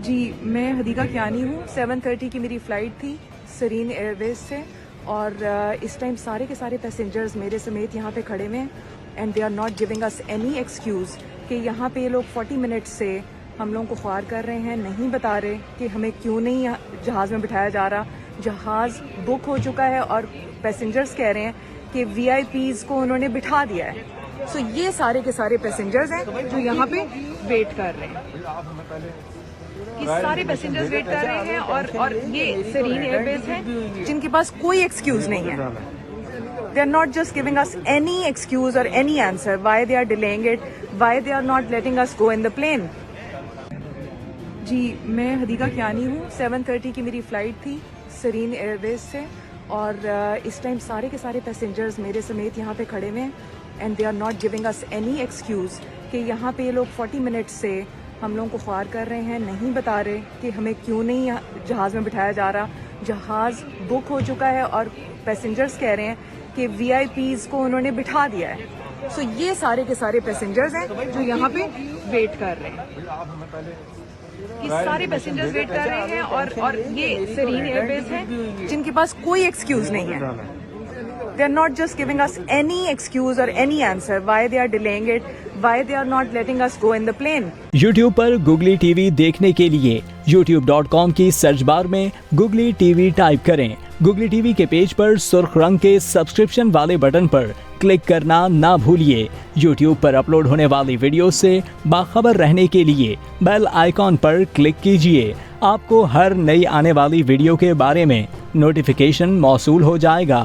जी, मैं हदीका कियानी हूँ। 7:30 की मेरी फ़्लाइट थी सरीन एयरवेज से और इस टाइम सारे के सारे पैसेंजर्स मेरे समेत यहाँ पे खड़े हुए हैं and they are not giving us any excuse कि यहाँ पे ये लोग 40 मिनट से हम लोगों को ख्वार कर रहे हैं, नहीं बता रहे कि हमें क्यों नहीं जहाज़ में बिठाया जा रहा। जहाज़ बुक हो चुका है और पैसेंजर्स कह रहे हैं कि VIPs को उन्होंने बिठा दिया है। सो ये सारे के सारे पैसेंजर्स हैं जो यहाँ पे वेट कर रहे हैं। ये सारे पैसेंजर्स वेट कर रहे हैं और ये सरीन एयरवेज है जिनके पास कोई एक्सक्यूज नहीं है। They are not just giving us any excuse और any answer why they are delaying it, why they are not letting us go in the plane. जी, मैं हदीका कियानी हूँ। 7:30 की मेरी फ़्लाइट थी सरीन एयरवेज से और इस टाइम सारे के सारे पैसेंजर्स मेरे समेत यहाँ पे खड़े हुए हैं and they are not giving us any excuse कि यहाँ पे ये लोग 40 मिनट से हम लोगों को ख्वार कर रहे हैं, नहीं बता रहे कि हमें क्यों नहीं जहाज़ में बिठाया जा रहा। जहाज़ बुक हो चुका है और पैसेंजर्स कह रहे हैं कि VIPs को उन्होंने बिठा दिया है। सो ये सारे के सारे पैसेंजर्स हैं जो यहाँ पे वेट कर रहे हैं। ये सारे पैसेंजर्स वेट कर रहे हैं और ये सरीन एयरवेज है जिनके पास कोई एक्सक्यूज नहीं है। They are not just giving us any excuse or any answer why they are delaying it, why they are not letting us go in the plane. YouTube पर Googly TV देखने के लिए youtube.com की search bar में Googly TV type करें। Googly TV के page पर सुर्ख रंग के सब्सक्रिप्शन वाले बटन पर क्लिक करना ना भूलिए। YouTube पर अपलोड होने वाली वीडियो से बाखबर रहने के लिए बेल आइकॉन पर क्लिक कीजिए। आपको हर नई आने वाली वीडियो के बारे में नोटिफिकेशन मौसूल हो जाएगा।